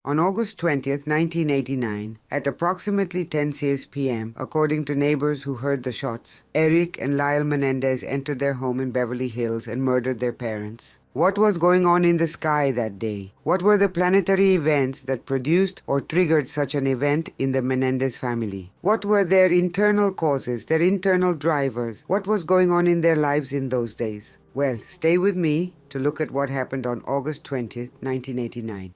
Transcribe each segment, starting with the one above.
On August 20th, 1989, at approximately 10:06 p.m., according to neighbors who heard the shots, Erik and Lyle Menendez entered their home in Beverly Hills and murdered their parents. What was going on in the sky that day? What were the planetary events that produced or triggered such an event in the Menendez family? What were their internal causes, their internal drivers? What was going on in their lives in those days? Well, stay with me to look at what happened on August 20th, 1989.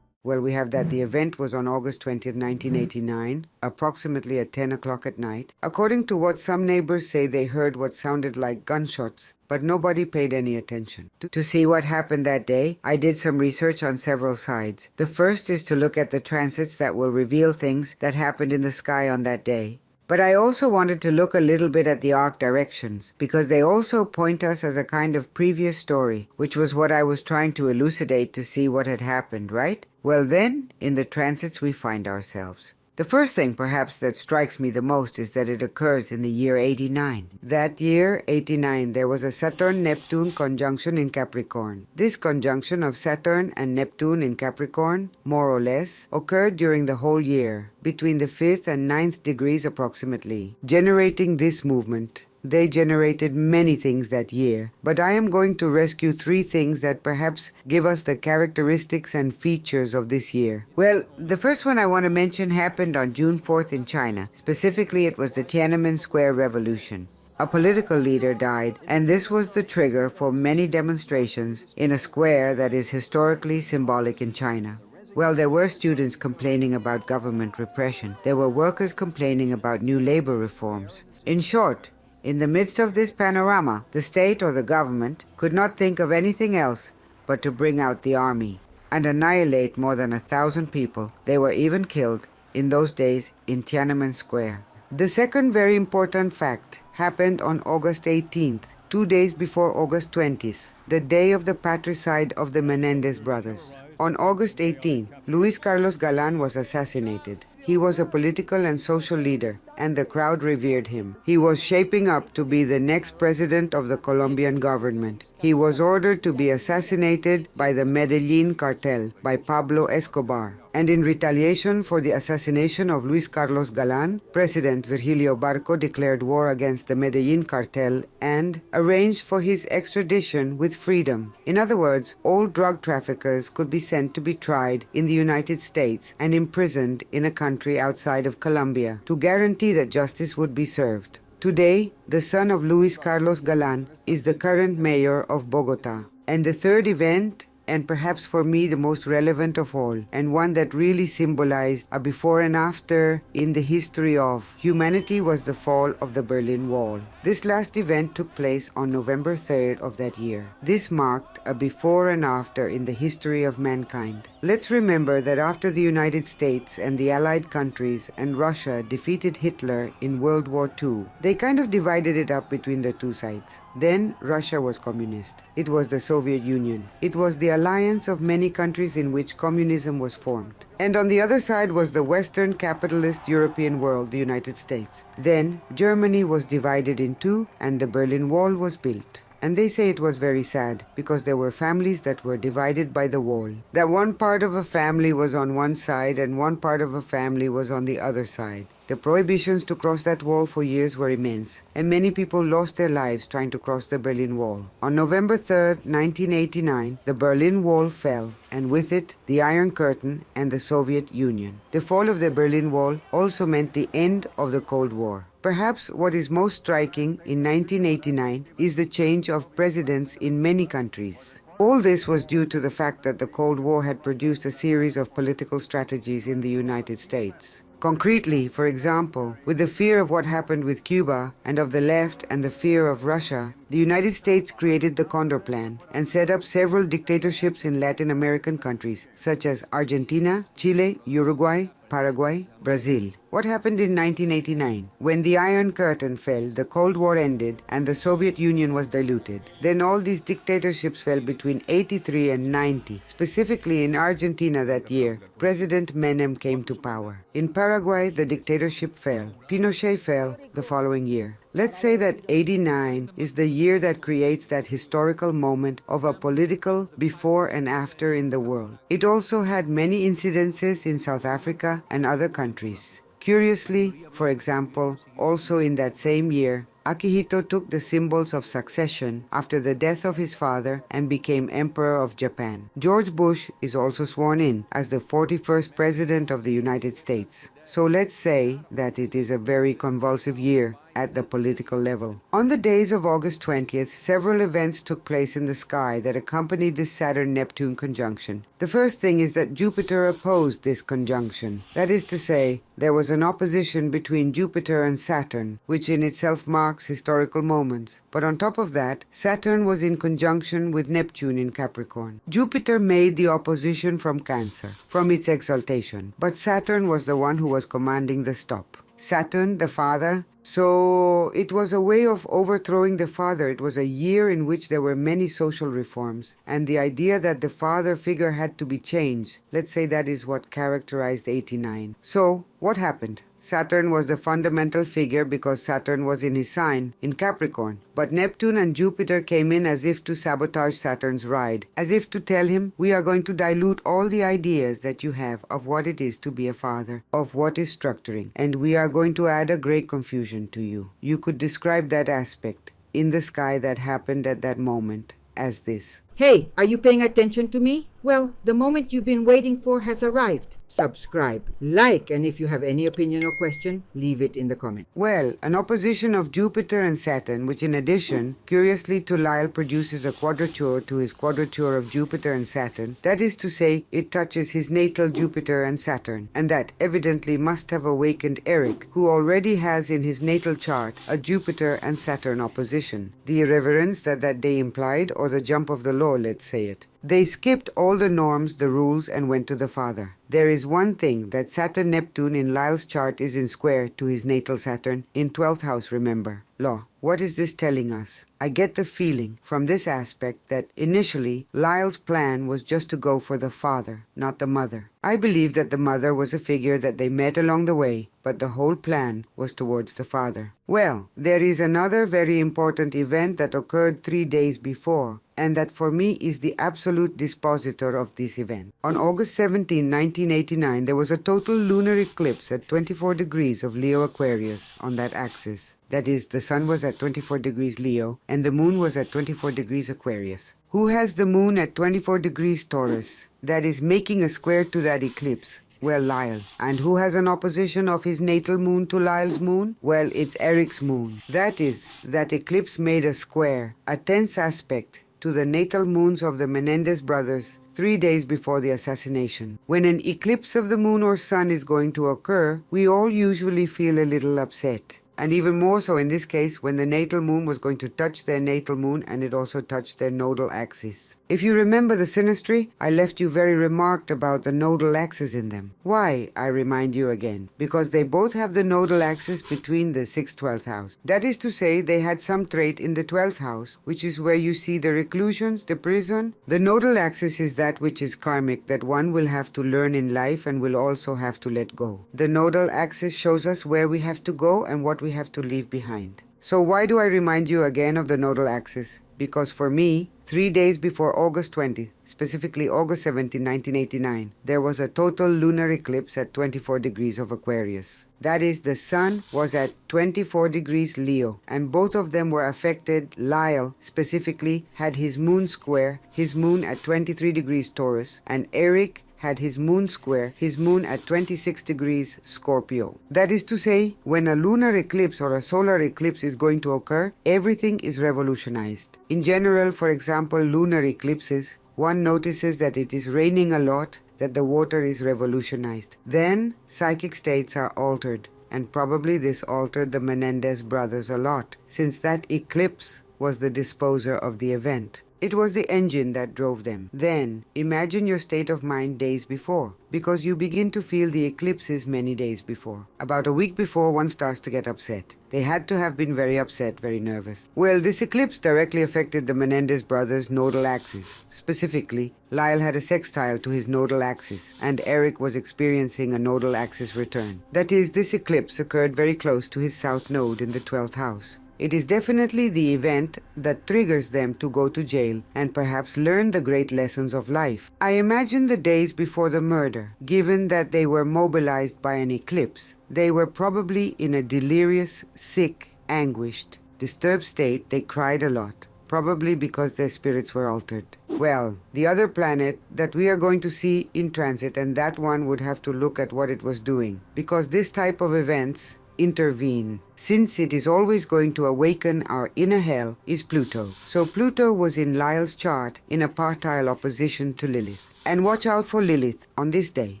Well, we have that the event was on August 20th, 1989, approximately at 10 o'clock at night. According to what some neighbors say, they heard what sounded like gunshots, but nobody paid any attention. To see what happened that day, I did some research on several sides. The first is to look at the transits that will reveal things that happened in the sky on that day. But I also wanted to look a little bit at the arc directions, because they also point us as a kind of previous story, which was what I was trying to elucidate to see what had happened, right? Well then, in the transits we find ourselves. The first thing, perhaps, that strikes me the most is that it occurs in the year 89. That year, 89, there was a Saturn-Neptune conjunction in Capricorn. This conjunction of Saturn and Neptune in Capricorn, more or less, occurred during the whole year, between the 5th and 9th degrees approximately, generating this movement. They generated many things that year, but I am going to rescue 3 things that perhaps give us the characteristics and features of this year. Well, the first one I want to mention happened on June 4th in China. Specifically, it was the Tiananmen Square Revolution. A political leader died, and this was the trigger for many demonstrations in a square that is historically symbolic in China. Well, there were students complaining about government repression. There were workers complaining about new labor reforms. In short, in the midst of this panorama, the state or the government could not think of anything else but to bring out the army and annihilate more than 1,000 people. They were even killed in those days in Tiananmen Square. The second very important fact happened on August 18th, 2 days before August 20th, the day of the patricide of the Menendez brothers. On August 18th, Luis Carlos Galán was assassinated. He was a political and social leader, and the crowd revered him. He was shaping up to be the next president of the Colombian government. He was ordered to be assassinated by the Medellin cartel, by Pablo Escobar. And in retaliation for the assassination of Luis Carlos Galán, President Virgilio Barco declared war against the Medellin cartel and arranged for his extradition with freedom. In other words, all drug traffickers could be sent to be tried in the United States and imprisoned in a country outside of Colombia to guarantee that justice would be served. Today, the son of Luis Carlos Galán is the current mayor of Bogota. And the third event, and perhaps for me the most relevant of all, and one that really symbolized a before and after in the history of humanity, was the fall of the Berlin Wall. This last event took place on November 3rd of that year. This marked a before and after in the history of mankind. Let's remember that after the United States and the Allied countries and Russia defeated Hitler in World War II, they kind of divided it up between the two sides. Then Russia was communist. It was the Soviet Union. It was the alliance of many countries in which communism was formed. And on the other side was the Western capitalist European world, the United States. Then Germany was divided in two and the Berlin Wall was built. And they say it was very sad because there were families that were divided by the wall. That one part of a family was on one side and one part of a family was on the other side. The prohibitions to cross that wall for years were immense, and many people lost their lives trying to cross the Berlin Wall. On November 3rd, 1989, the Berlin Wall fell, and with it, the Iron Curtain and the Soviet Union. The fall of the Berlin Wall also meant the end of the Cold War. Perhaps what is most striking in 1989 is the change of presidents in many countries. All this was due to the fact that the Cold War had produced a series of political strategies in the United States. Concretely, for example, with the fear of what happened with Cuba and of the left and the fear of Russia, the United States created the Condor Plan and set up several dictatorships in Latin American countries such as Argentina, Chile, Uruguay, Paraguay, Brazil. What happened in 1989? When the Iron Curtain fell, the Cold War ended and the Soviet Union was diluted. Then all these dictatorships fell between 83 and 90. Specifically in Argentina that year, President Menem came to power. In Paraguay, the dictatorship fell. Pinochet fell the following year. Let's say that 89 is the year that creates that historical moment of a political before and after in the world. It also had many incidences in South Africa and other countries. Curiously, for example, also in that same year, Akihito took the symbols of succession after the death of his father and became Emperor of Japan. George Bush is also sworn in as the 41st President of the United States. So let's say that it is a very convulsive year at the political level. On the days of August 20th, several events took place in the sky that accompanied this Saturn-Neptune conjunction. The first thing is that Jupiter opposed this conjunction. That is to say, there was an opposition between Jupiter and Saturn, which in itself marks historical moments. But on top of that, Saturn was in conjunction with Neptune in Capricorn. Jupiter made the opposition from Cancer, from its exaltation, but Saturn was the one who was commanding the stop. Saturn, the father. So it was a way of overthrowing the father. It was a year in which there were many social reforms, and the idea that the father figure had to be changed. Let's say that is what characterized 89. So what happened? Saturn was the fundamental figure because Saturn was in his sign, in Capricorn. But Neptune and Jupiter came in as if to sabotage Saturn's ride, as if to tell him, we are going to dilute all the ideas that you have of what it is to be a father, of what is structuring, and we are going to add a great confusion to you. You could describe that aspect in the sky that happened at that moment as this. Hey, are you paying attention to me? Well, the moment you've been waiting for has arrived. Subscribe, like, and if you have any opinion or question, leave it in the comment. Well, an opposition of Jupiter and Saturn, which in addition, curiously to Lyle, produces a quadrature to his quadrature of Jupiter and Saturn. That is to say, it touches his natal Jupiter and Saturn, and that evidently must have awakened Erik, who already has in his natal chart a Jupiter and Saturn opposition. The irreverence that day implied, or the jump of the law, let's say it. They skipped all the norms, the rules, and went to the father. There is one thing, that Saturn-Neptune in Lyle's chart is in square to his natal Saturn, in 12th house, remember. Law. What is this telling us? I get the feeling from this aspect that initially Lyle's plan was just to go for the father, not the mother. I believe that the mother was a figure that they met along the way, but the whole plan was towards the father. Well, there is another very important event that occurred 3 days before, and that for me is the absolute dispositor of this event. On August 17, 1989, there was a total lunar eclipse at 24 degrees of Leo Aquarius on that axis. That is, the sun was at 24 degrees Leo and the moon was at 24 degrees Aquarius. Who has the moon at 24 degrees Taurus? That is making a square to that eclipse. Well, Lyle. And who has an opposition of his natal moon to Lyle's moon? Well, it's Erik's moon. That is, that eclipse made a square, a tense aspect, to the natal moons of the Menendez brothers 3 days before the assassination. When an eclipse of the moon or sun is going to occur, we all usually feel a little upset. And even more so in this case when the natal moon was going to touch their natal moon and it also touched their nodal axis. If you remember the synastry, I left you very remarked about the nodal axis in them. Why, I remind you again? Because they both have the nodal axis between the 6th, 12th house. That is to say, they had some trait in the 12th house, which is where you see the reclusions, the prison. The nodal axis is that which is karmic, that one will have to learn in life and will also have to let go. The nodal axis shows us where we have to go and what we have to leave behind. So why do I remind you again of the nodal axis? Because for me, 3 days before August 20, specifically August 17, 1989, there was a total lunar eclipse at 24 degrees of Aquarius. That is, the sun was at 24 degrees Leo, and both of them were affected. Lyle specifically had his moon square, his moon at 23 degrees Taurus, and Erik had his moon square, his moon at 26 degrees Scorpio. That is to say, when a lunar eclipse or a solar eclipse is going to occur, everything is revolutionized. In general, for example, lunar eclipses, one notices that it is raining a lot, that the water is revolutionized. Then, psychic states are altered, and probably this altered the Menendez brothers a lot, since that eclipse was the disposer of the event. It was the engine that drove them. Then, imagine your state of mind days before, because you begin to feel the eclipses many days before. About a week before, one starts to get upset. They had to have been very upset, very nervous. Well, this eclipse directly affected the Menendez brothers' nodal axis. Specifically, Lyle had a sextile to his nodal axis, and Erik was experiencing a nodal axis return. That is, this eclipse occurred very close to his south node in the 12th house. It is definitely the event that triggers them to go to jail and perhaps learn the great lessons of life. I imagine the days before the murder, given that they were mobilized by an eclipse. They were probably in a delirious, sick, anguished, disturbed state. They cried a lot, probably because their spirits were altered. Well, the other planet that we are going to see in transit, and that one would have to look at what it was doing, because this type of events intervene. Since it is always going to awaken our inner hell, is Pluto. So Pluto was in Lyle's chart in a partile opposition to Lilith. And watch out for Lilith on this day,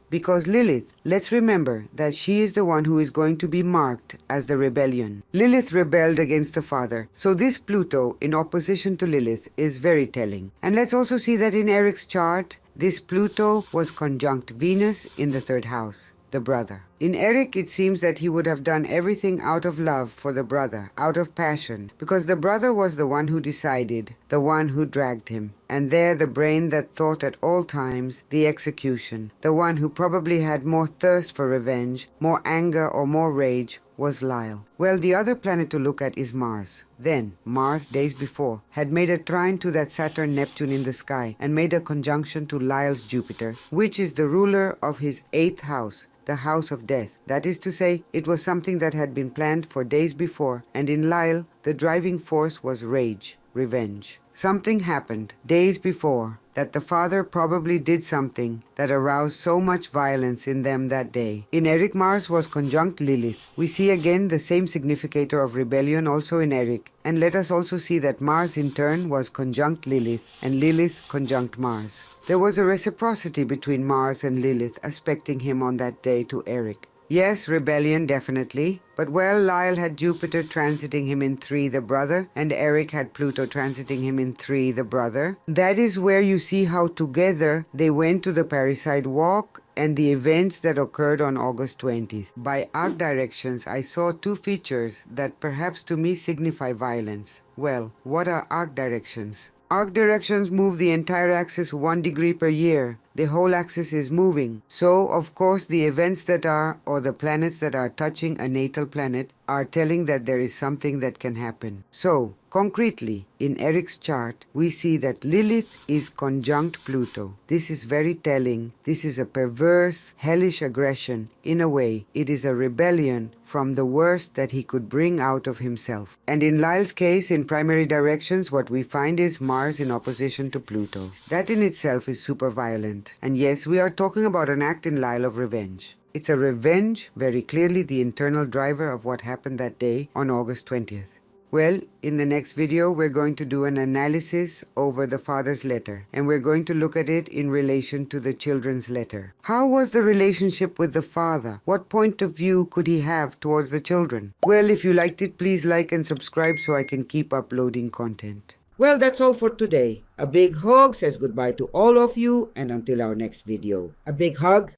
because Lilith, let's remember that she is the one who is going to be marked as the rebellion. Lilith rebelled against the father, so this Pluto in opposition to Lilith is very telling. And let's also see that in Erik's chart, this Pluto was conjunct Venus in the 3rd house, the brother. In Erik, it seems that he would have done everything out of love for the brother, out of passion, because the brother was the one who decided, the one who dragged him. And there the brain that thought at all times, the execution, the one who probably had more thirst for revenge, more anger or more rage, was Lyle. Well, the other planet to look at is Mars. Then, Mars, days before, had made a trine to that Saturn-Neptune in the sky and made a conjunction to Lyle's Jupiter, which is the ruler of his 8th house, the house of death. That is to say, it was something that had been planned for days before, and in Lyle, the driving force was rage, revenge. Something happened days before that the father probably did something that aroused so much violence in them that day. In Erik, Mars was conjunct Lilith. We see again the same significator of rebellion also in Erik. And let us also see that Mars in turn was conjunct Lilith and Lilith conjunct Mars. There was a reciprocity between Mars and Lilith aspecting him on that day to Erik. Yes, rebellion, definitely. But well, Lyle had Jupiter transiting him in 3, the brother, and Erik had Pluto transiting him in 3, the brother. That is where you see how together they went to the Parricide Walk and the events that occurred on August 20th. By arc directions, I saw 2 features that perhaps to me signify violence. Well, what are arc directions? Arc directions move the entire axis 1 degree per year. The whole axis is moving. So, of course, the events that are, or the planets that are touching a natal planet are telling that there is something that can happen. So, concretely, in Erik's chart, we see that Lilith is conjunct Pluto. This is very telling. This is a perverse, hellish aggression. In a way, it is a rebellion from the worst that he could bring out of himself. And in Lyle's case, in primary directions, what we find is Mars in opposition to Pluto. That in itself is super violent. And yes, we are talking about an act in Lyle of revenge. It's a revenge, very clearly the internal driver of what happened that day on August 20th. Well, in the next video, we're going to do an analysis over the father's letter, and we're going to look at it in relation to the children's letter. How was the relationship with the father? What point of view could he have towards the children? Well, if you liked it, please like and subscribe so I can keep uploading content. Well, that's all for today. A big hug says goodbye to all of you, and until our next video. A big hug.